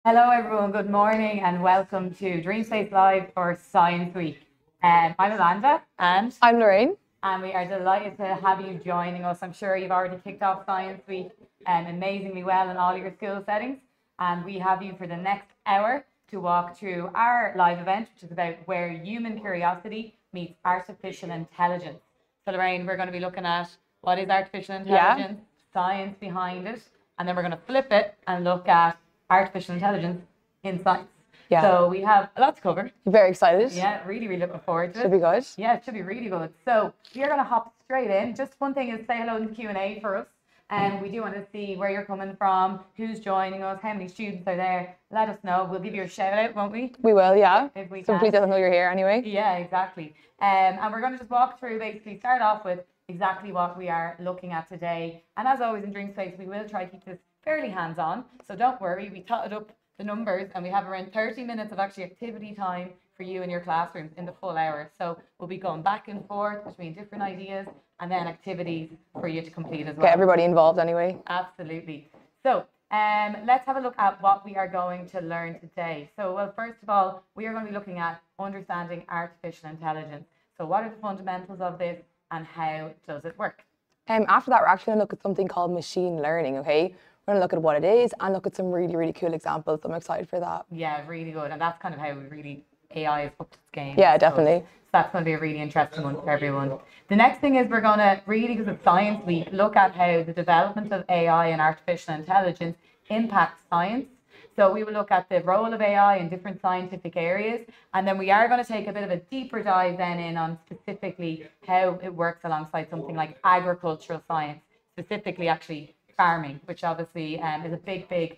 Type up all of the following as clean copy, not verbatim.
Hello, everyone. Good morning and welcome to Dreamspace Live for Science Week. I'm Amanda I'm Lorraine. and we are delighted to have you joining us. I'm sure you've already kicked off Science Week amazingly well in all your school settings. And we have you for the next hour to walk through our live event, which is about where human curiosity meets artificial intelligence. So, Lorraine, we're going to be looking at what is artificial intelligence, science behind it, and then we're going to flip it and look at artificial intelligence in science. Yeah. So we have a lot to cover. Very excited. Yeah, really looking forward to it. Should be good. Yeah, it should be really good. So we are going to hop straight in. Just one thing is say hello in the Q&A for us. And we do want to see where you're coming from, who's joining us, how many students are there. Let us know. We'll give you a shout out, won't we? We will, yeah. If we So can. please let them know you're here anyway. Yeah, exactly. And we're going to just walk through, basically start off with exactly what we are looking at today. And as always in Dreamspace, we will try to keep this fairly hands-on. So don't worry, we totted up the numbers and we have around 30 minutes of actually activity time for you in your classrooms in the full hour. So we'll be going back and forth between different ideas and then activities for you to complete as well. Get everybody involved anyway. Absolutely. So let's have a look at what we are going to learn today. So, well, first of all, we are going to be looking at understanding artificial intelligence. So what are the fundamentals of this and how does it work? After that, we're actually going to look at something called machine learning, okay? We're going to look at what it is and look at some really, really cool examples. I'm excited for that. Yeah, really good. And that's kind of how we really, AI is up to its game. Yeah, definitely. So that's going to be a really interesting one for everyone. The next thing is we're going to really, because it's Science Week, look at how the development of AI and artificial intelligence impacts science. So we will look at the role of AI in different scientific areas. And then we are going to take a bit of a deeper dive then in on specifically how it works alongside something like agricultural science, specifically actually farming, which obviously is a big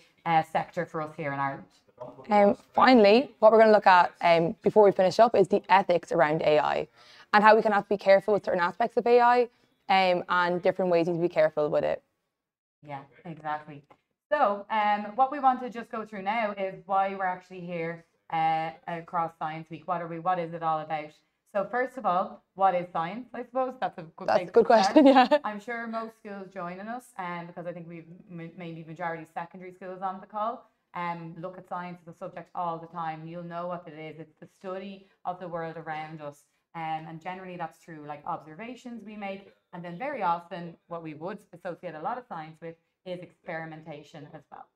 sector for us here in Ireland. Finally, what we're going to look at before we finish up is the ethics around AI and how we can have to be careful with certain aspects of AI and different ways to be careful with it. Yeah, exactly. So what we want to just go through now is why we're actually here across Science Week. What is it all about? So first of all, what is science? I suppose that's a good question. Yeah. I'm sure most schools joining us, because I think we've maybe majority secondary schools on the call. Look at science as a subject all the time. You'll know what it is. It's the study of the world around us. And generally that's through like observations we make. And then very often what we would associate a lot of science with is experimentation as well.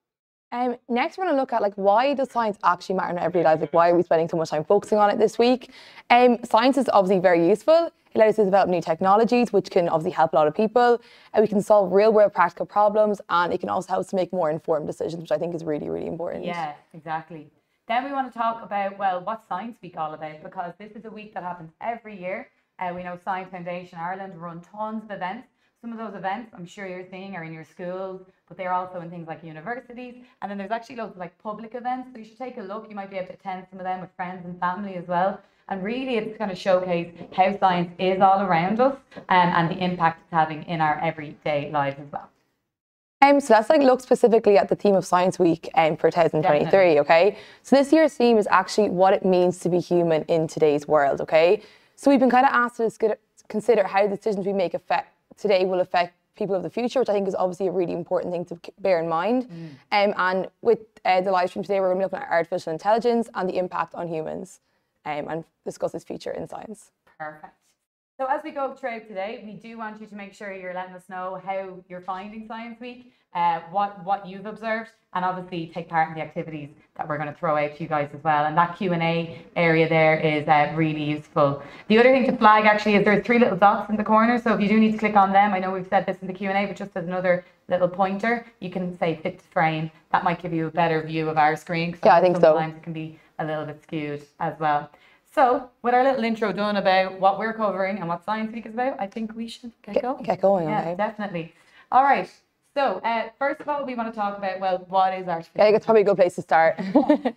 Next, we're going to look at why does science actually matter in our everyday lives? Why are we spending so much time focusing on it this week? Science is obviously very useful. It allows us to develop new technologies, which can obviously help a lot of people. We can solve real-world practical problems, and it can also help us to make more informed decisions, which I think is really, really important. Yeah, exactly. Then we want to talk about, well, what's Science Week all about? Because this is a week that happens every year. We know Science Foundation Ireland run tons of events. Some of those events I'm sure you're seeing are in your schools, but they're also in things like universities. And then there's actually loads of public events. So you should take a look. You might be able to attend some of them with friends and family as well. And really it's kind of showcase how science is all around us and the impact it's having in our everyday lives as well. So let's look specifically at the theme of Science Week for 2023, Definitely. Okay? So this year's theme is actually what it means to be human in today's world, okay? So we've been kind of asked to consider how the decisions we make today will affect people of the future, which I think is obviously a really important thing to bear in mind. And with the live stream today, we're going to be looking at artificial intelligence and the impact on humans and discuss its future in science. Perfect. So as we go throughout today, we do want you to make sure you're letting us know how you're finding Science Week, what you've observed, and obviously take part in the activities that we're going to throw out to you guys as well. And that Q&A area there is really useful. The other thing to flag actually is there's 3 little dots in the corner. So if you do need to click on them, I know we've said this in the Q&A, but just as another little pointer, you can say fit to frame. That might give you a better view of our screen. Yeah, I think so. Sometimes it can be a little bit skewed as well. So, with our little intro done about what we're covering and what Science Week is about, I think we should get going. Get going, yeah, okay. Definitely. All right. So, first of all, we want to talk about, well, what is artificial intelligence? I think it's probably a good place to start.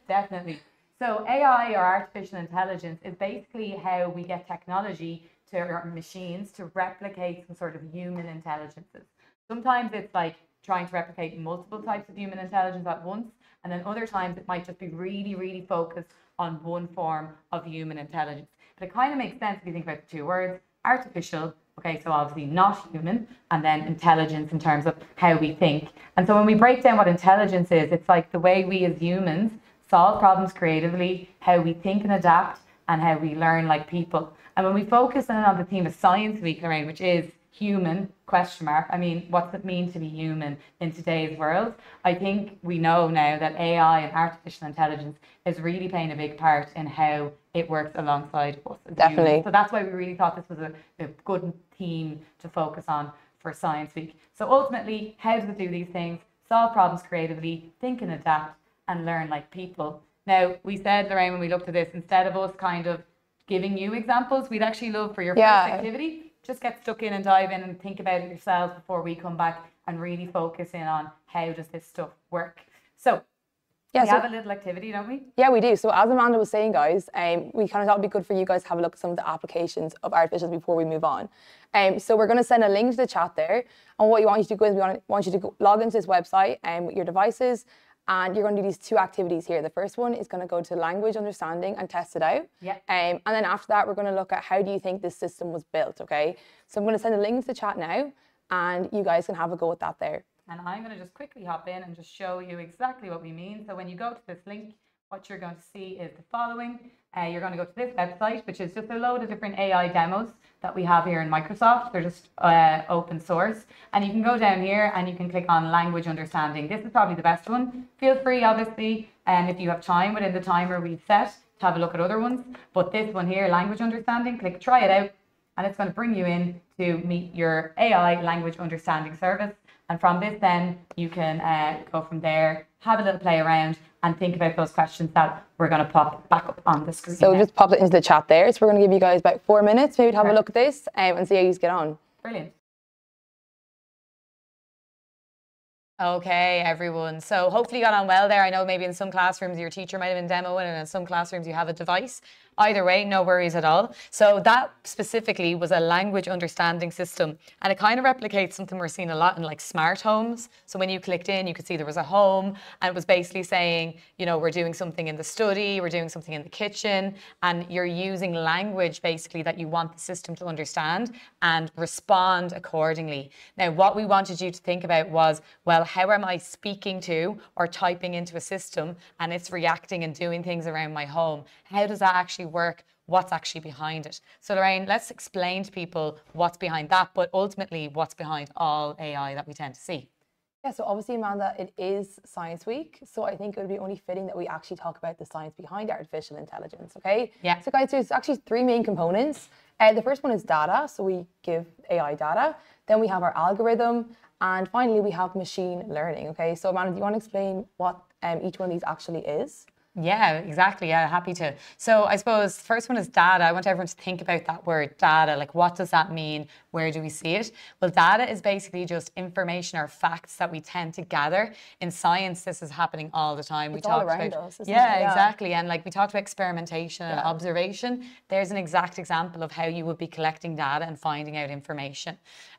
Definitely. So, AI or artificial intelligence is basically how we get technology to our machines to replicate some sort of human intelligences. Sometimes it's like trying to replicate multiple types of human intelligence at once, and then other times it might just be really focused on one form of human intelligence. But it kind of makes sense if you think about the 2 words, artificial Okay, so obviously not human, and then intelligence in terms of how we think. And so when we break down what intelligence is, it's like the way we as humans solve problems creatively, how we think and adapt, and how we learn like people. And when we focus in on the theme of Science Week, Lorraine, which is human, question mark, I mean, what's it mean to be human in today's world? I think we know now that AI and artificial intelligence is really playing a big part in how it works alongside us as Definitely. humans. So that's why we really thought this was a good theme to focus on for Science Week. So ultimately, how does it do these things? Solve problems creatively, think and adapt, and learn like people. Now, we said, Lorraine, when we looked at this, instead of us kind of giving you examples, we'd actually love for your first activity, just get stuck in and dive in and think about it yourselves before we come back and really focus in on how does this stuff work. So we have a little activity, don't we? Yeah, we do. So as Amanda was saying, guys, we kind of thought it'd be good for you guys to have a look at some of the applications of artificial before we move on. So we're going to send a link to the chat there. And what you want you to do is we want you to log into this website with your devices. And you're going to do these two activities here. The first one is going to go to language understanding and test it out. Yeah. And then after that, we're going to look at how do you think this system was built, okay? So I'm going to send a link to the chat now, and you guys can have a go at that there. And I'm going to just quickly hop in and just show you exactly what we mean. So when you go to this link, what you're going to see is the following. You're going to go to this website, which is just a load of different AI demos that we have here in Microsoft. They're just open source. And you can go down here and you can click on language understanding. This is probably the best one. Feel free, obviously, if you have time within the timer we've set, to have a look at other ones. But this one here, language understanding, click try it out. And it's going to bring you in to meet your AI language understanding service. And from this, then you can go from there, have a little play around, and think about those questions that we're going to pop back up on the screen. So just pop it into the chat there. So we're going to give you guys about 4 minutes, maybe to have a look at this and see how you get on. Brilliant. Okay, everyone. So hopefully you got on well there. I know maybe in some classrooms your teacher might have been demoing, and in some classrooms you have a device. Either way, no worries at all. So that specifically was a language understanding system, and it kind of replicates something we're seeing a lot in like smart homes. So when you clicked in, you could see there was a home, and it was basically saying, you know, we're doing something in the study, we're doing something in the kitchen, and you're using language basically that you want the system to understand and respond accordingly. Now, what we wanted you to think about was, well, how am I speaking to or typing into a system and it's reacting and doing things around my home? How does that actually work? What's actually behind it? So Lorraine, let's explain to people what's behind that, but ultimately what's behind all AI that we tend to see. Yeah, so obviously, Amanda, it is Science Week, so I think it would be only fitting that we actually talk about the science behind artificial intelligence, okay? Yeah. So guys, there's actually 3 main components. The first one is data, so we give AI data. Then we have our algorithm, and finally we have machine learning, okay? So Amanda, do you want to explain what each one of these actually is? Yeah, exactly. Yeah, happy to. So I suppose the first one is data. I want everyone to think about that word data. Like, what does that mean? Where do we see it? Well, data is basically just information or facts that we tend to gather. In science, this is happening all the time. It's all around us, isn't it? Yeah, exactly. And like we talked about experimentation and observation. There's an exact example of how you would be collecting data and finding out information.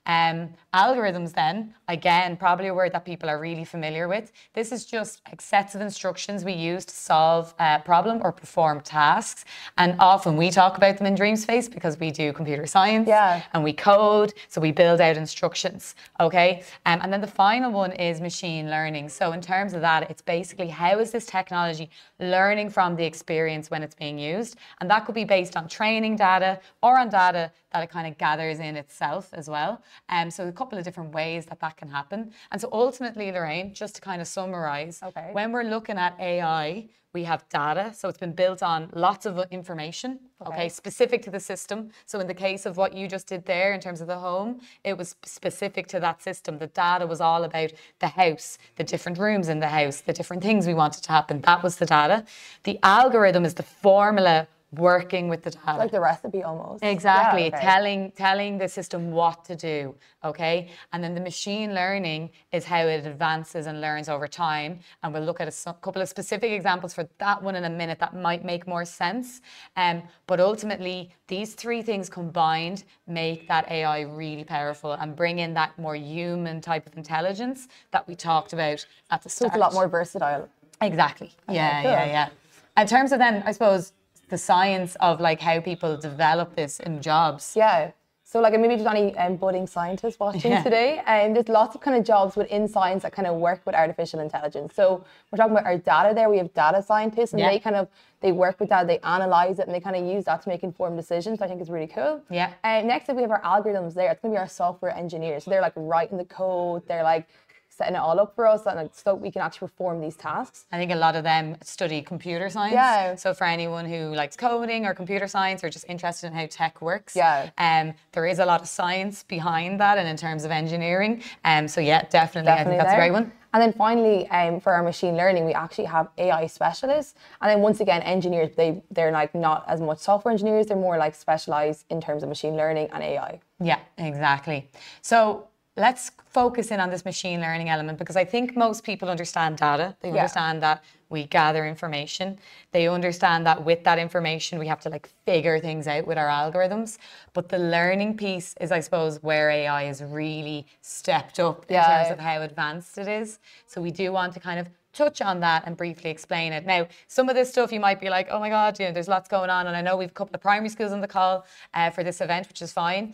Algorithms then, again, probably a word that people are really familiar with. This is just sets of instructions we use to solve a problem or perform tasks. And often we talk about them in Dreamspace because we do computer science and we code, so we build out instructions, okay? And then the final one is machine learning. So in terms of that, it's basically how is this technology learning from the experience when it's being used? And that could be based on training data or on data that it kind of gathers in itself as well. So a couple of different ways that that can happen. And so ultimately, Lorraine, just to kind of summarize, when we're looking at AI, we have data. So it's been built on lots of information, okay, specific to the system. So in the case of what you just did there in terms of the home, it was specific to that system. The data was all about the house, the different rooms in the house, the different things we wanted to happen. That was the data. The algorithm is the formula working with the data. Like the recipe almost. Exactly, telling the system what to do, okay? And then the machine learning is how it advances and learns over time. And we'll look at a couple of specific examples for that one in a minute that might make more sense. But ultimately, these 3 things combined make that AI really powerful and bring in that more human type of intelligence that we talked about at the start. So it's a lot more versatile. Exactly, yeah, cool. yeah. In terms of then, I suppose, the science of like how people develop this in jobs. Yeah. So like maybe if there's any budding scientists watching today, and there's lots of kind of jobs within science that kind of work with artificial intelligence. So we're talking about our data there. We have data scientists, and they work with that, they analyze it, and they kind of use that to make informed decisions. I think is really cool. Yeah. Next up, we have our algorithms there. It's going to be our software engineers. So they're like writing the code. They're like setting it all up for us, and so we can actually perform these tasks. I think a lot of them study computer science. Yeah. So for anyone who likes coding or computer science or just interested in how tech works, there is a lot of science behind that, and in terms of engineering. So yeah, definitely I think that's a great one. And then finally, for our machine learning, we actually have AI specialists. And then once again, engineers, they're like not as much software engineers, they're more like specialized in terms of machine learning and AI. Yeah, exactly. So let's focus in on this machine learning element, because I think most people understand data. They understand that we gather information. They understand that with that information, we have to like figure things out with our algorithms. But the learning piece is, I suppose, where AI has really stepped up in terms of how advanced it is. So we do want to kind of touch on that and briefly explain it. Now, some of this stuff you might be like, oh my God, there's lots going on. And I know we've a couple of primary schools on the call for this event, which is fine,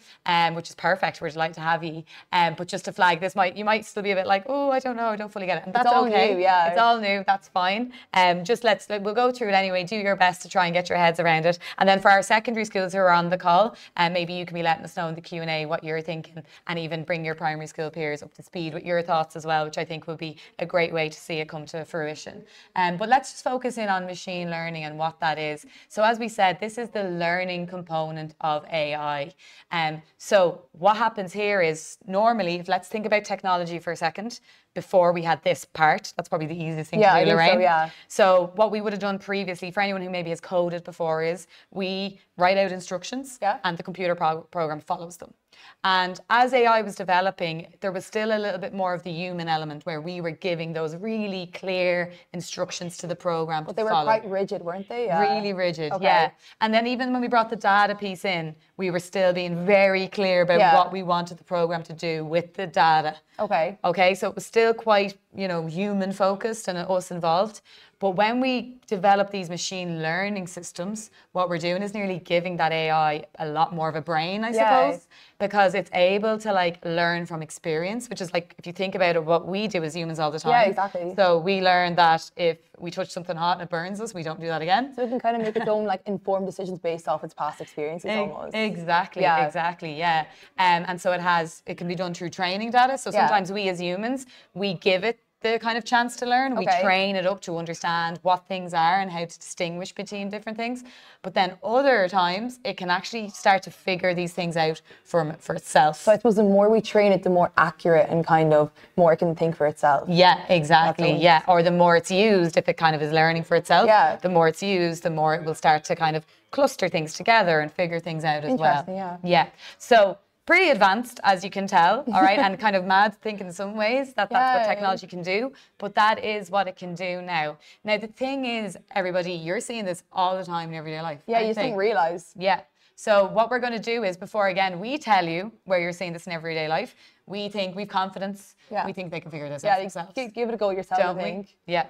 which is perfect. We're delighted to have you. But just to flag, you might still be a bit like, oh, I don't know, I don't fully get it. And that's okay. New, yeah. It's all new, that's fine. We'll go through it anyway. Do your best to try and get your heads around it. And then for our secondary schools who are on the call, maybe you can be letting us know in the Q&A what you're thinking, and even bring your primary school peers up to speed with your thoughts as well, which I think would be a great way to see it come to fruition. But let's just focus in on machine learning and what that is. So as we said, this is the learning component of AI. So what happens here is normally, let's think about technology for a second. Before we had this part, that's probably the easiest thing to do, Lorraine. So what we would have done previously, for anyone who maybe has coded before, is we write out instructions and the computer program follows them. And as AI was developing, there was still a little bit more of the human element where we were giving those really clear instructions to the program. But they were quite rigid, weren't they? Really rigid, yeah. And then even when we brought the data piece in, we were still being very clear about what we wanted the program to do with the data. Okay, so it was still quite, human focused and us involved. But when we develop these machine learning systems, what we're doing is nearly giving that AI a lot more of a brain, I suppose, because it's able to like learn from experience, which is like, if you think about it, what we do as humans all the time. Yeah, exactly. So we learn that if we touch something hot and it burns us, we don't do that again. So it can kind of make its own like informed decisions based off its past experiences almost. Exactly, yeah. And so it can be done through training data. So sometimes we as humans, we give it the kind of chance to learn. We train it up to understand what things are and how to distinguish between different things. But then other times it can actually start to figure these things out for itself. So I suppose the more we train it, the more accurate and kind of more it can think for itself. Yeah, exactly. Yeah. Or the more it's used, if it kind of is learning for itself, the more it's used, the more it will start to kind of cluster things together and figure things out as well. Yeah. So pretty advanced, as you can tell, all right, and kind of mad to think in some ways that's what technology can do, but that is what it can do now. Now, the thing is, everybody, you're seeing this all the time in everyday life. Yeah, you just don't realise. Yeah. So what we're going to do is, before, again, we tell you where you're seeing this in everyday life, we think we've confidence. We think they can figure this out themselves. Give it a go yourself, I think. Yeah.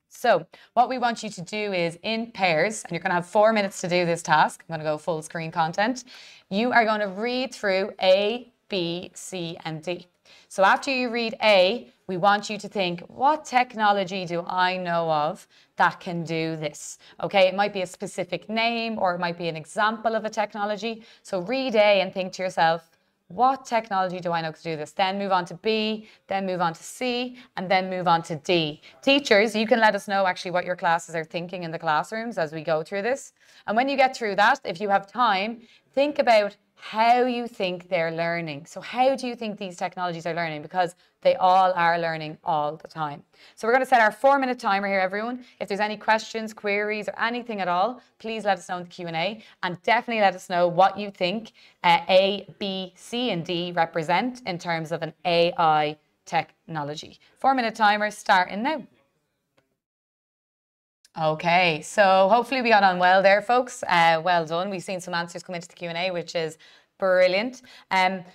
So what we want you to do is, in pairs, and you're going to have 4 minutes to do this task. I'm going to go full screen content. You are going to read through A, B, C, and D. So after you read A, we want you to think, what technology do I know of that can do this? Okay, it might be a specific name, or it might be an example of a technology. So read A and think to yourself, what technology do I know to do this? Then move on to B, then move on to C, and then move on to D. Teachers, you can let us know actually what your classes are thinking in the classrooms as we go through this. And when you get through that, if you have time, think about how you think they're learning. So how do you think these technologies are learning? Because they all are learning all the time. So we're going to set our 4-minute timer here, everyone. If there's any questions, queries, or anything at all, please let us know in the Q&A, and definitely let us know what you think A, B, C, and D represent in terms of an AI technology. 4-minute timer starting now. Okay, so hopefully we got on well there, folks. Well done. We've seen some answers come into the Q&A, which is brilliant.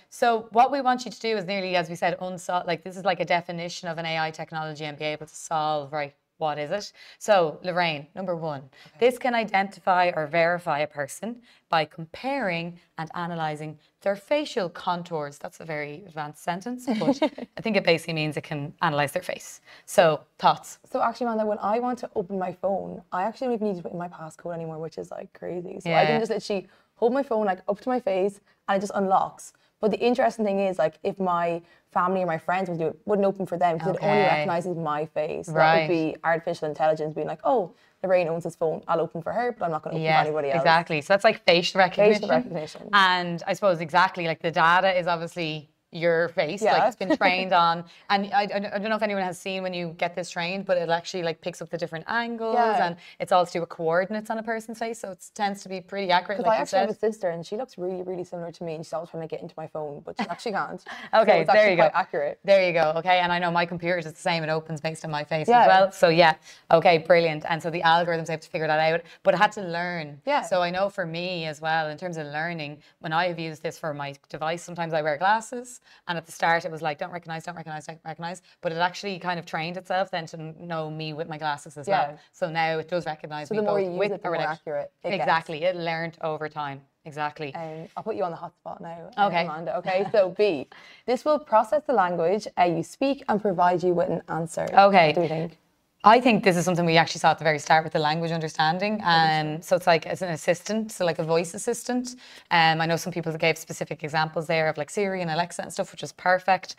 So what we want you to do is nearly, as we said, this is like a definition of an AI technology and be able to solve, right, what is it? So, Lorraine, number one, this can identify or verify a person by comparing and analysing their facial contours. That's a very advanced sentence, but I think it basically means it can analyse their face. So, thoughts? So actually, Amanda, when I want to open my phone, I actually don't even need to put in my passcode anymore, which is like crazy. So I can just literally hold my phone like up to my face and it just unlocks. But the interesting thing is, like, if my family or my friends would do it, wouldn't open for them because it only recognises my face. So that would be artificial intelligence being like, oh, Lorraine owns this phone, I'll open for her, but I'm not going to open for anybody else. Exactly. So that's like facial recognition. Facial recognition. And I suppose exactly, like the data is obviously your face, like it's been trained on, and I don't know if anyone has seen when you get this trained, but it actually like picks up the different angles and it's all to do with coordinates on a person's face, so it tends to be pretty accurate. Because like I actually have a sister and she looks really, really similar to me, and she's always trying to get into my phone, but she actually can't. Okay, so it's there you go. Quite accurate. There you go. Okay, and I know my computer is the same; it opens based on my face as well. So okay, brilliant. And so the algorithms have to figure that out, but it had to learn. So I know for me as well, in terms of learning, when I have used this for my device, sometimes I wear glasses, and at the start it was like, don't recognize, but it actually kind of trained itself then to know me with my glasses as well. So now it does recognize me. So the more both you use with it, the or more without. accurate it Exactly, it learned over time. Exactly. I'll put you on the hot spot now, okay. Amanda. Okay, so B, this will process the language you speak and provide you with an answer. Okay. What do you think? I think this is something we actually saw at the very start with the language understanding. So it's like as an assistant, so like a voice assistant. I know some people gave specific examples there of like Siri and Alexa and stuff, which is perfect.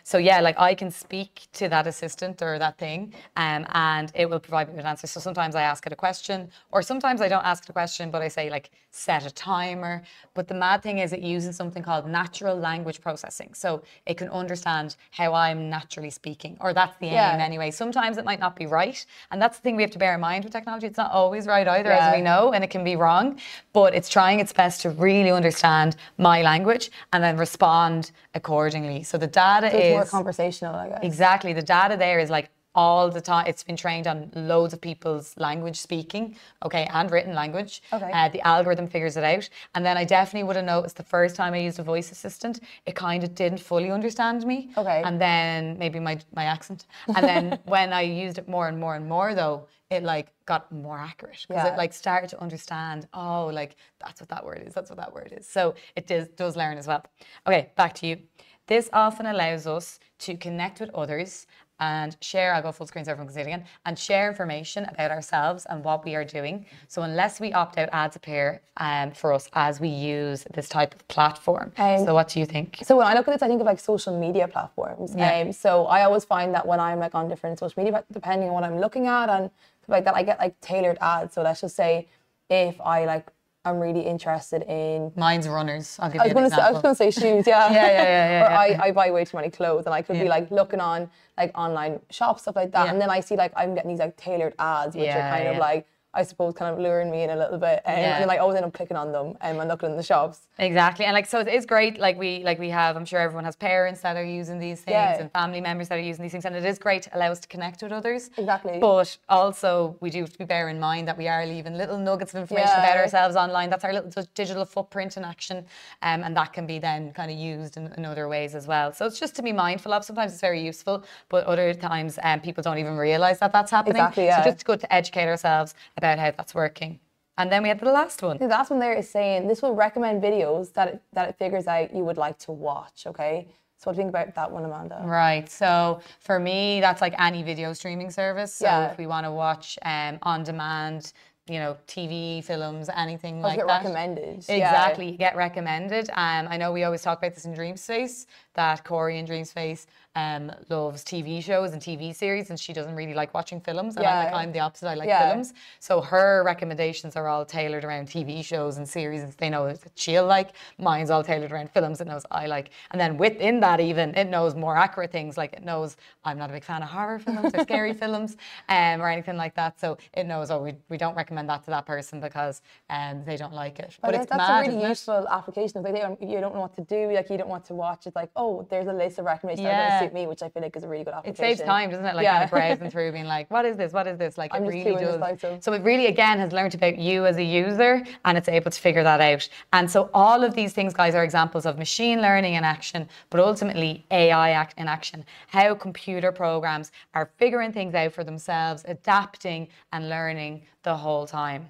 So yeah, like I can speak to that assistant or that thing, and it will provide me with answers. So sometimes I ask it a question, or sometimes I don't ask it a question, but I say like set a timer. But the mad thing is it uses something called natural language processing. So it can understand how I'm naturally speaking, or that's the aim anyway. Sometimes it might not be right, and that's the thing we have to bear in mind with technology. It's not always right either, as we know, and it can be wrong, but it's trying its best to really understand my language and then respond accordingly. So the data is more conversational, I guess. Exactly. The data there is like all the time. It's been trained on loads of people's language speaking, and written language. The algorithm figures it out. And then I definitely would have noticed the first time I used a voice assistant, it kind of didn't fully understand me. And then maybe my accent. And then when I used it more and more and more though, it like got more accurate because it like started to understand, oh, like that's what that word is, that's what that word is. So it does learn as well. Okay, back to you. This often allows us to connect with others and share, I'll go full screen so everyone can see it again, and share information about ourselves and what we are doing. So unless we opt out, ads appear for us as we use this type of platform. So what do you think? So when I look at this, I think of like social media platforms. So I always find that when I'm like on different social media, depending on what I'm looking at and stuff like that, I get like tailored ads. So let's just say if I'm really interested in... Mine's runners. I'll give you an example. I was going to say shoes, Or yeah. I buy way too many clothes, and I could be like looking on like online shops, stuff like that. And then I see like I'm getting these like tailored ads, which are kind of like, I suppose, kind of luring me in a little bit. And then I always end up clicking on them and looking in the shops. Exactly. And like, so it is great. Like we have, I'm sure everyone has parents that are using these things and family members that are using these things. And it is great to allow us to connect with others. Exactly. But also we do have to bear in mind that we are leaving little nuggets of information about ourselves online. That's our little digital footprint in action. And that can be then kind of used in other ways as well. So it's just to be mindful of. Sometimes it's very useful, but other times people don't even realize that that's happening. Exactly, So just good to educate ourselves about how that's working. And then we had the last one. The last one there is saying this will recommend videos that it figures out you would like to watch, okay? So what do you think about that one, Amanda? Right, so for me, that's like any video streaming service. So if we want to watch on demand, TV, films, anything like that. Get recommended. Exactly, get recommended. I know we always talk about this in Dream Space, that Corey in Dream Space loves TV shows and TV series, and she doesn't really like watching films. And I'm the opposite. I like films. So her recommendations are all tailored around TV shows and series, and they know that she'll like. Mine's all tailored around films. It knows I like. And then within that, even it knows more accurate things. Like it knows I'm not a big fan of horror films or scary films or anything like that. So it knows, oh, we don't recommend that to that person because they don't like it. But it's that's mad, a really useful application. If you don't know what to do, like you don't want to watch, it's like, oh, there's a list of recommendations that are going to suit like me, which I feel like is a really good It application. saves time, doesn't it? Like kind of browsing through, being like, what is this? What is this? Like I'm it just really too does. indecisive. So it really, again, has learned about you as a user, and it's able to figure that out. And so all of these things, guys, are examples of machine learning in action, but ultimately AI in action. How computer programs are figuring things out for themselves, adapting and learning the whole time.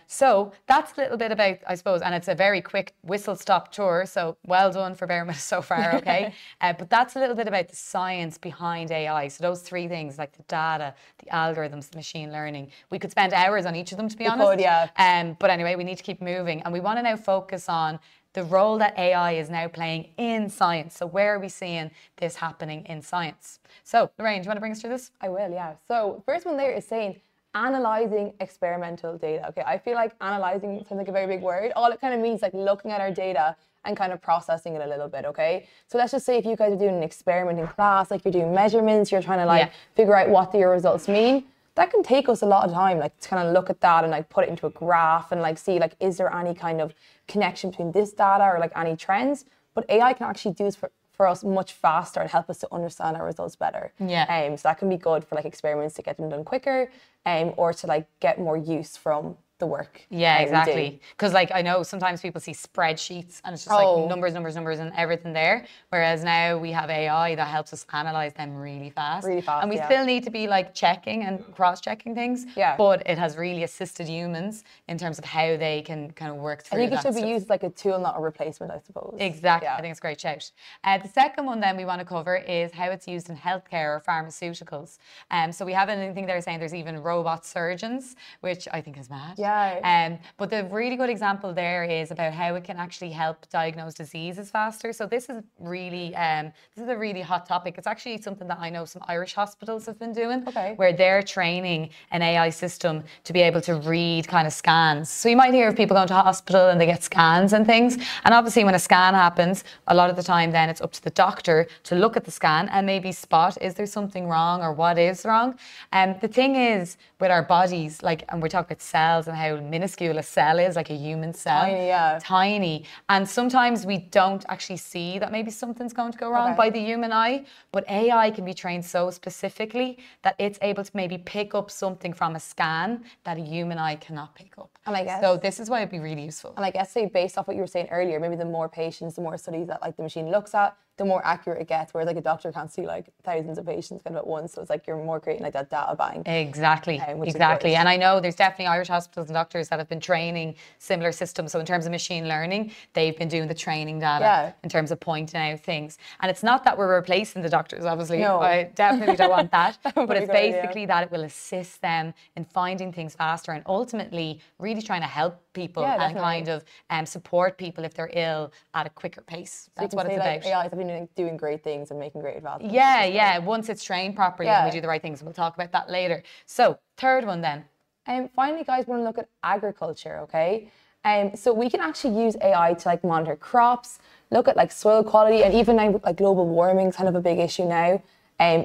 So that's a little bit about, I suppose, and it's a very quick whistle-stop tour, so well done for bearing with us so far, okay? But that's a little bit about the science behind AI. So those three things, like the data, the algorithms, the machine learning. We could spend hours on each of them, to be honest. Could, yeah. But anyway, we need to keep moving. And we want to now focus on the role that AI is now playing in science. So where are we seeing this happening in science? So, Lorraine, do you want to bring us through this? I will, yeah. So first one there is saying analyzing experimental data. Okay, I feel like analyzing sounds like a very big word. All it kind of means like looking at our data and kind of processing it a little bit, okay? So let's just say if you guys are doing an experiment in class, like you're doing measurements, you're trying to like figure out what your results mean, that can take us a lot of time, like to kind of look at that and like put it into a graph and like see like, is there any kind of connection between this data or like any trends? But AI can actually do this for us much faster and help us to understand our results better. Yeah. So that can be good for like experiments to get them done quicker, or to like get more use from the work. Yeah, exactly. Because like I know sometimes people see spreadsheets and it's just like numbers and everything there. Whereas now we have AI that helps us analyze them really fast. Really fast, and we still need to be like checking and cross-checking things. Yeah. But it has really assisted humans in terms of how they can kind of work through I think it that should be used like a tool, not a replacement, I suppose. Exactly. Yeah. I think it's a great shout. The second one then we want to cover is how it's used in healthcare or pharmaceuticals. So we have anything there saying there's even robot surgeons, which I think is mad. Yeah. But the really good example there is about how it can actually help diagnose diseases faster. So this is really, this is a really hot topic. It's actually something that I know some Irish hospitals have been doing, where they're training an AI system to be able to read kind of scans. So you might hear of people going to hospital and they get scans and things. And obviously when a scan happens, a lot of the time then it's up to the doctor to look at the scan and maybe spot, is there something wrong or what is wrong? And the thing is with our bodies, like, and we're talking about cells and how minuscule a cell is, like a human cell. Tiny, yeah. Tiny. And sometimes we don't actually see that maybe something's going to go wrong by the human eye, but AI can be trained so specifically that it's able to maybe pick up something from a scan that a human eye cannot pick up. And I guess, so this is why it'd be really useful. And I guess, say, based off what you were saying earlier, maybe the more patients, the more studies that like the machine looks at, the more accurate it gets, whereas like a doctor can't see like thousands of patients kind of at once. So it's like you're more creating like that data bank. Exactly, exactly. And I know there's definitely Irish hospitals and doctors that have been training similar systems. So in terms of machine learning, they've been doing the training data in terms of pointing out things. And it's not that we're replacing the doctors, obviously. No. I definitely don't want that. But it's basically that it will assist them in finding things faster and ultimately really trying to help people and kind of support people if they're ill at a quicker pace. That's what it's about. AI has been doing great things and making great advances. Yeah. Once it's trained properly and we do the right things. We'll talk about that later. So third one then. Finally, guys, we're going to look at agriculture, okay? So we can actually use AI to like monitor crops, look at like soil quality, and even now like global warming is kind of a big issue now.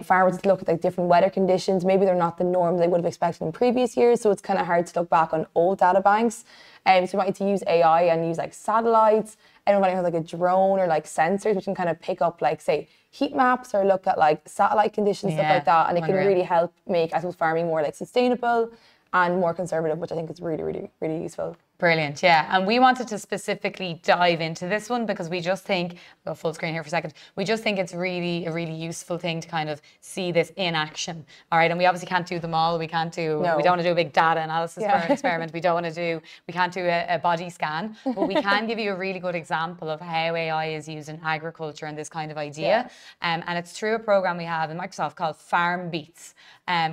Farmers look at like different weather conditions. Maybe they're not the norm they would have expected in previous years, so it's kind of hard to look back on old data banks. So we might need to use AI and use like satellites. Everybody has like a drone or like sensors which can kind of pick up like say heat maps or look at like satellite conditions, stuff like that, and it can really help make, I suppose, farming more like sustainable and more conservative, which I think is really, really, really useful. Brilliant, yeah. And we wanted to specifically dive into this one because we just think, I'll go full screen here for a second, we just think it's really a really useful thing to kind of see this in action. All right, and we obviously can't do them all. We can't do, we don't want to do a big data analysis for an experiment. We can't do a body scan, but we can give you a really good example of how AI is used in agriculture and this kind of idea. And it's through a program we have in Microsoft called Farm Beats,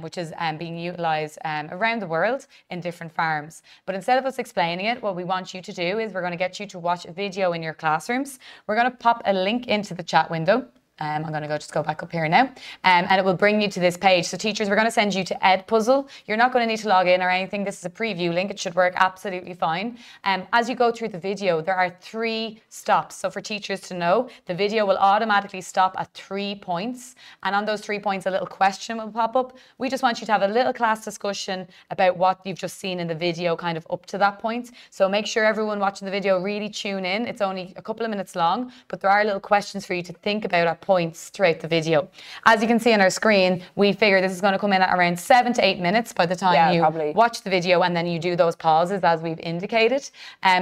which is being utilized around the world in different farms. But instead of us explaining it, what we want you to do is we're going to get you to watch a video in your classrooms. We're going to pop a link into the chat window. I'm going to just go back up here now, and it will bring you to this page. So teachers, we're going to send you to Edpuzzle. You're not going to need to log in or anything. This is a preview link. It should work absolutely fine. As you go through the video, there are 3 stops. So for teachers to know, the video will automatically stop at 3 points. And on those 3 points, a little question will pop up. We just want you to have a little class discussion about what you've just seen in the video kind of up to that point. So make sure everyone watching the video really tune in. It's only a couple of minutes long, but there are little questions for you to think about at points throughout the video. As you can see on our screen, we figure this is going to come in at around 7 to 8 minutes by the time you watch the video, and then you do those pauses as we've indicated.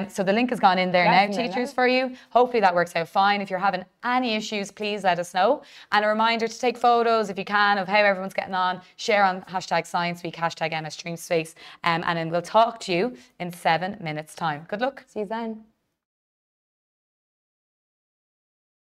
So the link has gone in there now, teachers, for you. Hopefully that works out fine. If you're having any issues, please let us know. And a reminder to take photos, if you can, of how everyone's getting on. Share on #ScienceWeek, #MSStreamSpace, and then we'll talk to you in 7 minutes' time. Good luck. See you then.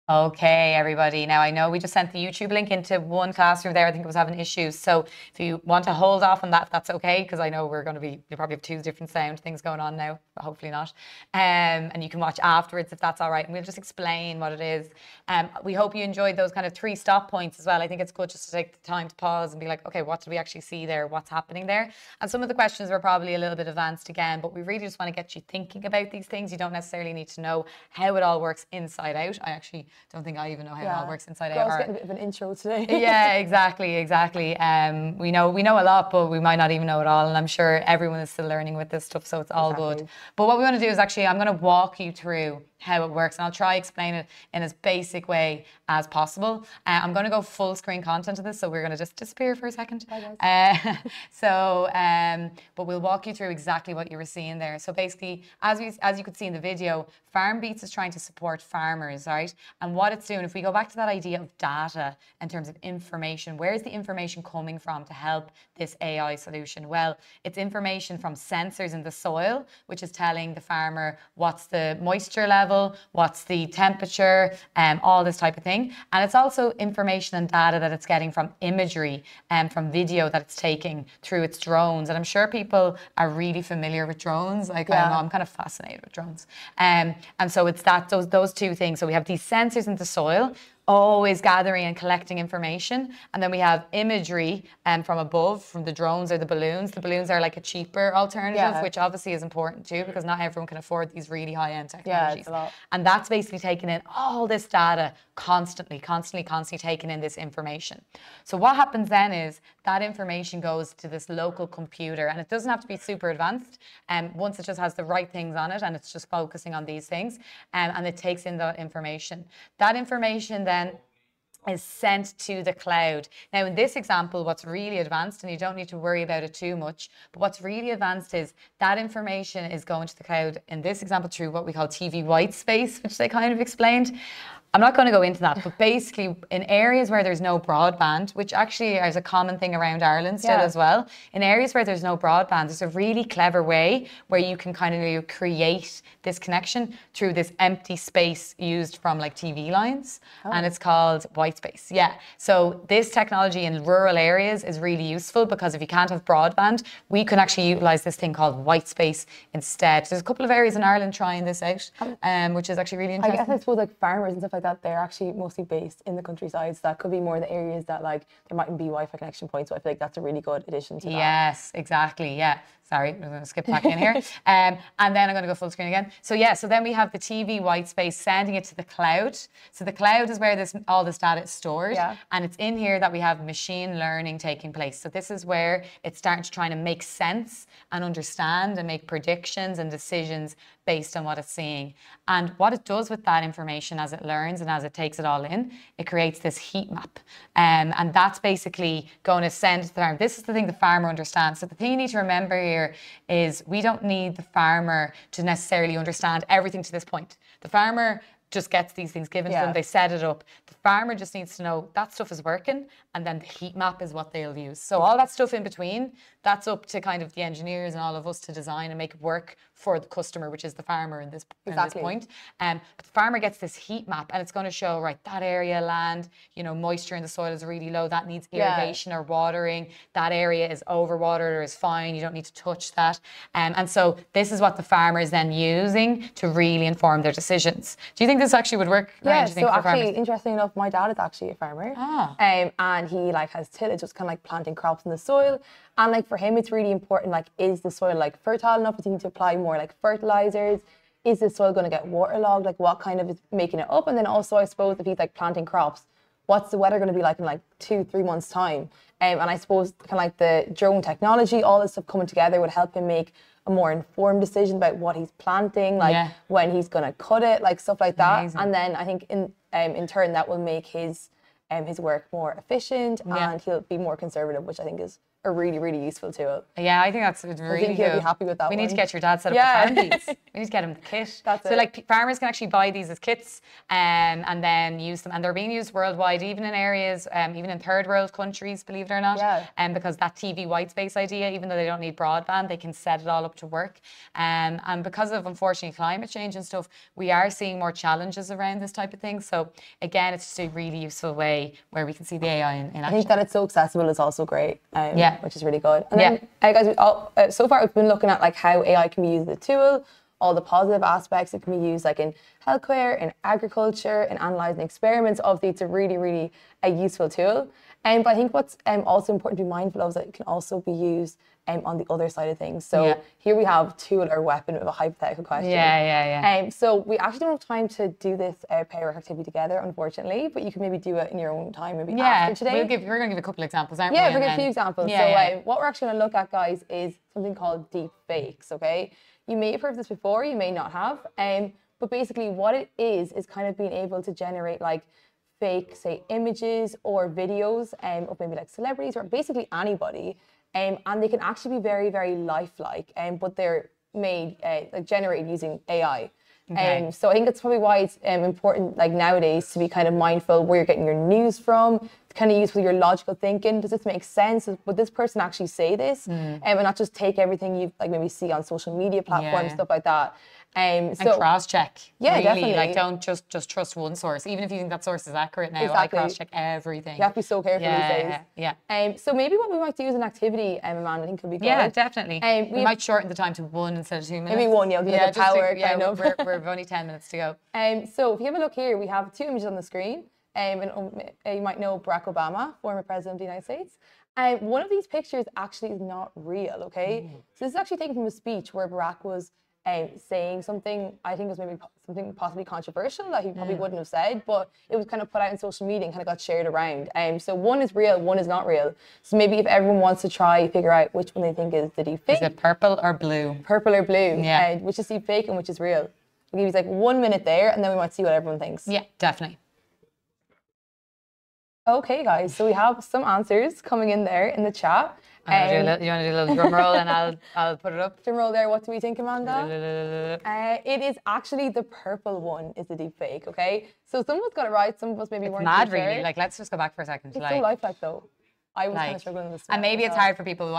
Okay, everybody. Now, I know we just sent the YouTube link into one classroom there. I think it was having issues. So if you want to hold off on that, that's okay, because I know we're going to be, you probably have 2 different sound things going on now, but hopefully not. And you can watch afterwards if that's all right. And we'll just explain what it is. We hope you enjoyed those kind of 3 stop points as well. I think it's good just to take the time to pause and be like, okay, what did we actually see there? What's happening there? And some of the questions were probably a little bit advanced again, but we really just want to get you thinking about these things. You don't necessarily need to know how it all works inside out. I actually don't think I even know how it all works inside out. I was getting a bit of an intro today. Yeah, exactly. We know a lot, but we might not even know it all. And I'm sure everyone is still learning with this stuff, so it's all good. But what we want to do is actually, I'm going to walk you through how it works, and I'll try explain it in as basic way as possible. I'm going to go full screen content of this, so we're going to just disappear for a second. Bye, guys. But we'll walk you through exactly what you were seeing there. So basically, as you could see in the video, FarmBeats is trying to support farmers, right? And what it's doing, if we go back to that idea of data in terms of information, where is the information coming from to help this AI solution? Well, it's information from sensors in the soil, which is telling the farmer what's the moisture level, what's the temperature, all this type of thing. And it's also information and data that it's getting from imagery and from video that it's taking through its drones. And I'm sure people are really familiar with drones. Like, I'm kind of fascinated with drones. And so it's those 2 things. So we have these sensors in the soil, always gathering and collecting information. And then we have imagery from above, from the drones or the balloons. The balloons are like a cheaper alternative, which obviously is important too, because not everyone can afford these really high-end technologies. It's a lot. And that's basically taking in all this data constantly taking in this information. So what happens then is that information goes to this local computer, and it doesn't have to be super advanced. Once it just has the right things on it and it's just focusing on these things, and it takes in that information. That information then is sent to the cloud. Now, in this example, what's really advanced, and you don't need to worry about it too much, but what's really advanced is that information is going to the cloud, in this example, through what we call TV white space, which they kind of explained. I'm not going to go into that, but basically in areas where there's no broadband, which actually is a common thing around Ireland still as well, in areas where there's no broadband, there's a really clever way where you can kind of create this connection through this empty space used from like TV lines, and it's called white space. Yeah, so this technology in rural areas is really useful, because if you can't have broadband, we can actually utilize this thing called white space instead. There's a couple of areas in Ireland trying this out, which is actually really interesting. I guess I suppose like farmers and stuff like that, they're actually mostly based in the countryside, so that could be more the areas that like there mightn't be Wi-Fi connection points, so I feel like that's a really good addition to that. Yes, exactly, yeah. Sorry, I'm going to skip back in here. And then I'm going to go full screen again. So yeah, so then we have the TV white space sending it to the cloud. So the cloud is where all this data is stored. And it's in here that we have machine learning taking place. So this is where it's starting to try to make sense and understand and make predictions and decisions based on what it's seeing. And what it does with that information as it learns and as it takes it all in, it creates this heat map. And that's basically going to send to the farmer. This is the thing the farmer understands. So the thing you need to remember here is we don't need the farmer to necessarily understand everything to this point. The farmer just gets these things given to them, they set it up. The farmer just needs to know that stuff is working, and then the heat map is what they'll use. So all that stuff in between, that's up to kind of the engineers and all of us to design and make it work for the customer, which is the farmer in this point. But the farmer gets this heat map, and it's going to show, right, that area of land, you know, moisture in the soil is really low, that needs irrigation or watering, that area is overwatered or is fine, you don't need to touch that. And so this is what the farmer is then using to really inform their decisions. Do you think this actually would work? Yeah, so actually, interesting enough, my dad is actually a farmer. And he like has tillage, just kind of like planting crops in the soil. And like for him, it's really important, like, is the soil like fertile enough? Does he need to apply more like fertilizers? Is the soil going to get waterlogged? Like what kind of is making it up? And then also, I suppose, if he's like planting crops, what's the weather going to be like in like 2-3 months time? And I suppose kind of like the drone technology, all this stuff coming together would help him make a more informed decision about what he's planting, like when he's going to cut it, like stuff like that. Amazing. And then I think in turn that will make his work more efficient, and he'll be more conservative, which I think is a really, really useful tool. Yeah, I think that's really I think he'll be happy with that We one. need to get your dad set up the farm bees. We need to get him the kit. That's so it. like farmers can actually buy these as kits and then use them. And they're being used worldwide, even in areas, even in third world countries, believe it or not. Yeah. Because that TV white space idea, even though they don't need broadband, they can set it all up to work. And because of, unfortunately, climate change and stuff, we are seeing more challenges around this type of thing. So again, it's just a really useful way where we can see the AI in action. I think that it's so accessible is also great, which is really good. And Yeah. then, guys, so far we've been looking at like how AI can be used as a tool, all the positive aspects it can be used like in healthcare, in agriculture, in analysing experiments. Obviously, it's a really, really useful tool. But I think what's also important to be mindful of is that it can also be used on the other side of things. So here we have tool or weapon of a hypothetical question. So we actually don't have time to do this pair work activity together, unfortunately, but you can maybe do it in your own time, maybe after today. We're going to give a couple examples, aren't we? Yeah, we're going to give a few examples. What we're actually going to look at, guys, is something called deep fakes, okay? You may have heard of this before, you may not have. But basically what it is kind of being able to generate like fake, say, images or videos of maybe like celebrities or basically anybody. And they can actually be very, very lifelike, but they're made, like generated using AI. Okay. So I think that's probably why it's important, like nowadays, to be kind of mindful where you're getting your news from, to kind of use with your logical thinking. Does this make sense? Would this person actually say this? And not just take everything you like maybe see on social media platforms, stuff like that. And cross-check. Yeah, really. definitely. Like, don't just trust one source. Even if you think that source is accurate now, I cross-check everything. You have to be so careful these days. Yeah. So maybe what we might do as an activity, Amanda, I think could be good. Yeah, definitely. We might shorten the time to 1 instead of 2 minutes. Maybe 1, yeah, we'll do like a power kind of. We've only 10 minutes to go. So if you have a look here, we have 2 images on the screen. And you might know Barack Obama, former president of the United States. One of these pictures actually is not real, okay? So this is actually taken from a speech where Barack was saying something, I think it was maybe something possibly controversial that he probably wouldn't have said, but it was kind of put out on social media and kind of got shared around. So one is real, one is not real. So maybe if everyone wants to try figure out which one they think is the deep fake. Is it purple or blue? Purple or blue, which is deep fake and which is real. We'll give you like 1 minute there and then we might see what everyone thinks. Yeah, definitely. Okay, guys, so we have some answers coming in there in the chat. You want to do a little drum roll and I'll put it up? Drum roll there, what do we think, Amanda? It is actually the purple one is the deep fake, okay? So some of us got it right, some of us maybe weren't mad, too sure. really. Like, let's just go back for a second. It's so lifelike, though. I was kind of struggling with this. And maybe it's hard for people.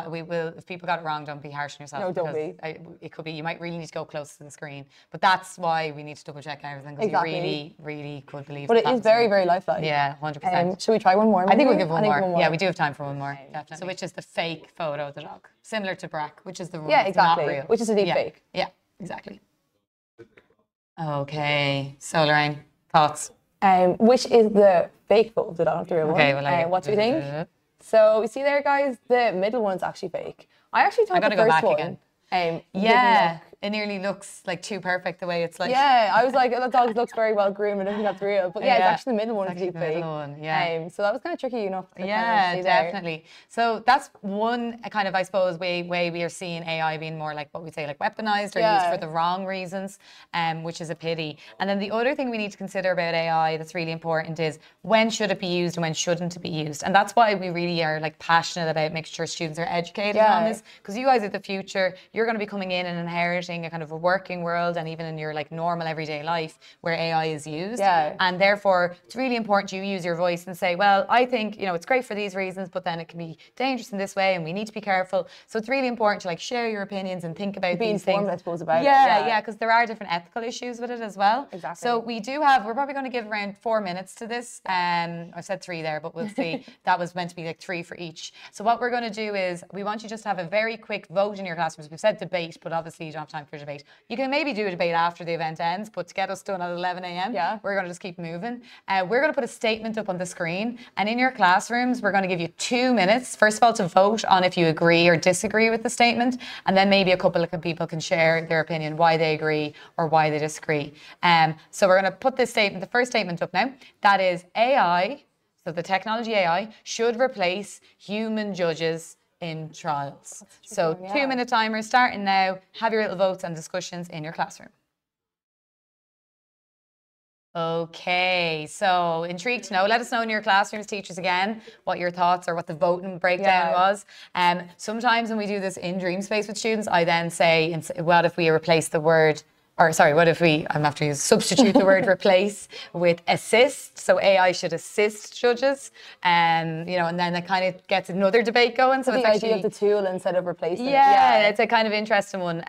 If people got it wrong, don't be harsh on yourself. No, don't be. It could be, you might really need to go close to the screen. But that's why we need to double check everything, because you really, really could believe But it is very, very lifelike. Yeah, 100%. Should we try one more? I think we'll give one more. Yeah, we do have time for one more. Definitely. So So which is the fake photo of the dog? Similar to Brack, which is the one Yeah, that's exactly. not real. Which is a deep fake. Yeah, exactly. Okay, so Lorraine, thoughts? Which is the fake photo of the dog, not the real one? Okay, well, what do you think? So you see there, guys, the middle one's actually fake. I actually thought the first one. Yeah, it nearly looks like too perfect the way it's like. Yeah, I was like, that dog looks very well groomed. I don't think that's real. But yeah, it's actually the middle one is deep fake. Yeah. So that was kind of tricky enough. Yeah, definitely. So that's one kind of, I suppose, way we are seeing AI being more like what we say, like weaponized or used for the wrong reasons, which is a pity. And then the other thing we need to consider about AI that's really important is when should it be used and when shouldn't it be used. And that's why we really are like passionate about making sure students are educated on this, because you guys are the future. You're going to be coming in and inheriting a kind of a working world and even in your like normal everyday life where AI is used. And therefore it's really important you use your voice and say, well, I think, you know, it's great for these reasons, but then it can be dangerous in this way and we need to be careful. So it's really important to like share your opinions and think about these things. I suppose, about it. Yeah, because there are different ethical issues with it as well. Exactly. So we're probably going to give around 4 minutes to this. I've said 3 there, but we'll see. That was meant to be like 3 for each. So what we're going to do is we want you just to have a very quick vote in your classrooms. We've said debate, but obviously you don't have time for a debate. You can maybe do a debate after the event ends, but to get us done at 11 a.m., we're going to just keep moving. We're going to put a statement up on the screen, and in your classrooms, we're going to give you 2 minutes, first of all, to vote on if you agree or disagree with the statement, and then maybe a couple of people can share their opinion, why they agree or why they disagree. So we're going to put this statement, the first statement up now. That is AI So the technology AI should replace human judges in trials. So 2-minute timer starting now. Have your little votes and discussions in your classroom. Okay, so intrigued to know. Let us know in your classrooms, teachers, again, what your thoughts or what the voting breakdown was. Sometimes when we do this in Dreamspace with students, I then say, what if we replace the word, or sorry, what if we, I'm after you substitute the word replace with assist? So AI should assist judges, and then that kind of gets another debate going. So the idea of the tool instead of replacing it. Yeah, it's a kind of interesting one.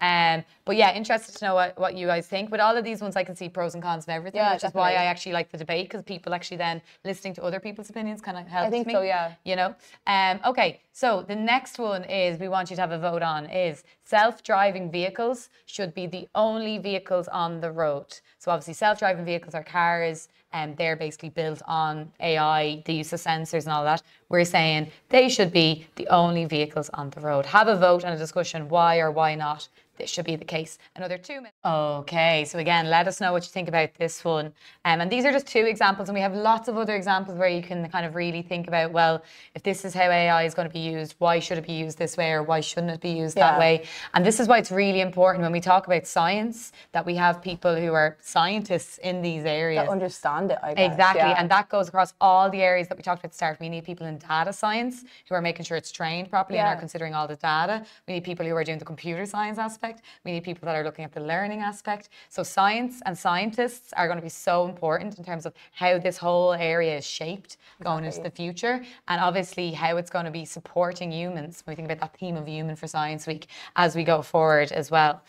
But yeah, interested to know what you guys think. With all of these ones, I can see pros and cons of everything, which is why I actually like the debate, because people actually then listening to other people's opinions kind of helps me. I think so, yeah. Okay, so the next one is we want you to have a vote on is self-driving vehicles should be the only vehicles on the road. So obviously self-driving vehicles are cars, and they're basically built on AI, the use of sensors and all that. We're saying they should be the only vehicles on the road. Have a vote and a discussion why or why not this should be the case. Another 2 minutes. Okay, so again, let us know what you think about this one. And these are just 2 examples, and we have lots of other examples where you can kind of really think about, well, if this is how AI is going to be used, why should it be used this way, or why shouldn't it be used that way? And this is why it's really important when we talk about science that we have people who are scientists in these areas. That understand it, I guess. Exactly, and that goes across all the areas that we talked about at the start. We need people in data science who are making sure it's trained properly and are considering all the data. We need people who are doing the computer science aspect. We need people that are looking at the learning aspect. So science and scientists are going to be so important in terms of how this whole area is shaped going into the future, and obviously how it's going to be supporting humans when we think about that theme of Human for Science Week as we go forward as well.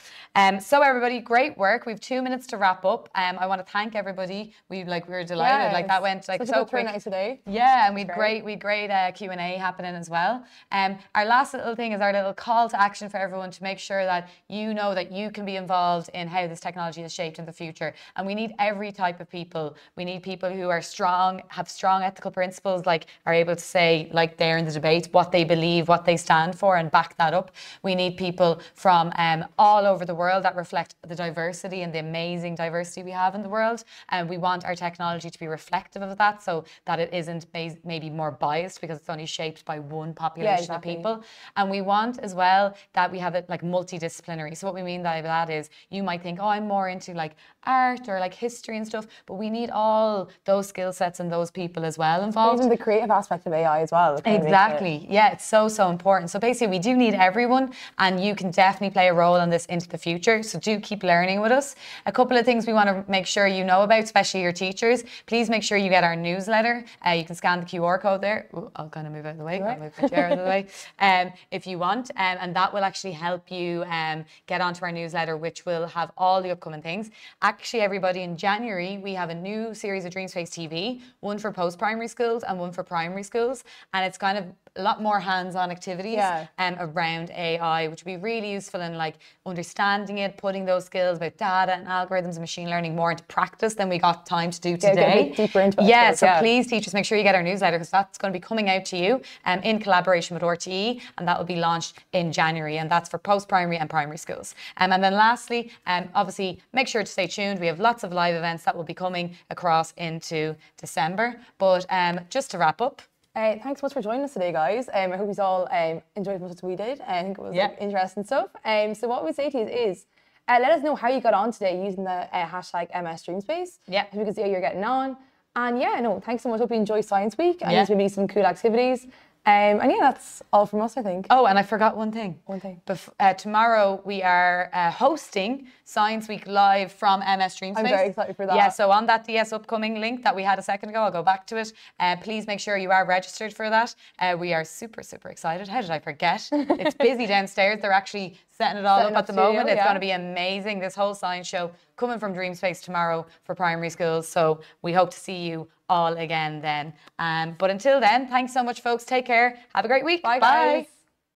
So everybody, great work. We've 2 minutes to wrap up. I want to thank everybody. We were delighted. Like that went like so quick today. Yeah, and we had great Q&A happening as well. Our last little thing is our little call to action for everyone to make sure that you know that you can be involved in how this technology is shaped in the future. And we need every type of people. We need people who are strong, have strong ethical principles, like are able to say, like there in the debate, what they believe, what they stand for, and back that up. We need people from all over the world that reflect the diversity and the amazing diversity we have in the world. And we want our technology to be reflective of that, so that it isn't maybe more biased because it's only shaped by one population of people. And we want as well that we have it like multidisciplinary. So what we mean by that is you might think, oh, I'm more into like art or like history and stuff, but we need all those skill sets and those people as well involved. Even the creative aspect of AI as well. Exactly. Yeah, it's so important. So basically we do need everyone, and you can definitely play a role in this into the future. So do keep learning with us. A couple of things we want to make sure you know about, especially your teachers. Please make sure you get our newsletter. You can scan the QR code there. Ooh, I'll kind of move out of the way. I'll move my chair out of the way if you want. And that will actually help you get onto our newsletter, which will have all the upcoming things. Actually, everybody, in January, we have a new series of Dreamspace TV, one for post-primary schools and one for primary schools. And it's kind of a lot more hands-on activities around AI, which will be really useful in like understanding it, putting those skills about data and algorithms and machine learning more into practice than we got time to do today. Get a bit deeper into it. So please, teachers, make sure you get our newsletter, because that's going to be coming out to you in collaboration with RTE, and that will be launched in January, and that's for post-primary and primary schools. And then lastly, obviously, make sure to stay tuned. We have lots of live events that will be coming across into December. But just to wrap up, thanks so much for joining us today, guys. I hope you all enjoyed as much as we did. I think it was like, interesting stuff. So what we say to you is, let us know how you got on today using the hashtag #MSDreamspace. Yeah. So we can see how you're getting on. And thanks so much. Hope you enjoy Science Week. And there's going to be some cool activities. And that's all from us, I think. Oh, and I forgot one thing. Tomorrow we are hosting Science Week live from MS Dreamspace. I'm very excited for that. Yeah, so on that DS upcoming link that we had a second ago, I'll go back to it. Please make sure you are registered for that. We are super excited. How did I forget? It's busy downstairs. They're actually setting it all up at the moment. It's going to be amazing. This whole science show coming from Dreamspace tomorrow for primary schools. So we hope to see you all again then. But until then, thanks so much, folks. Take care. Have a great week. Bye, guys.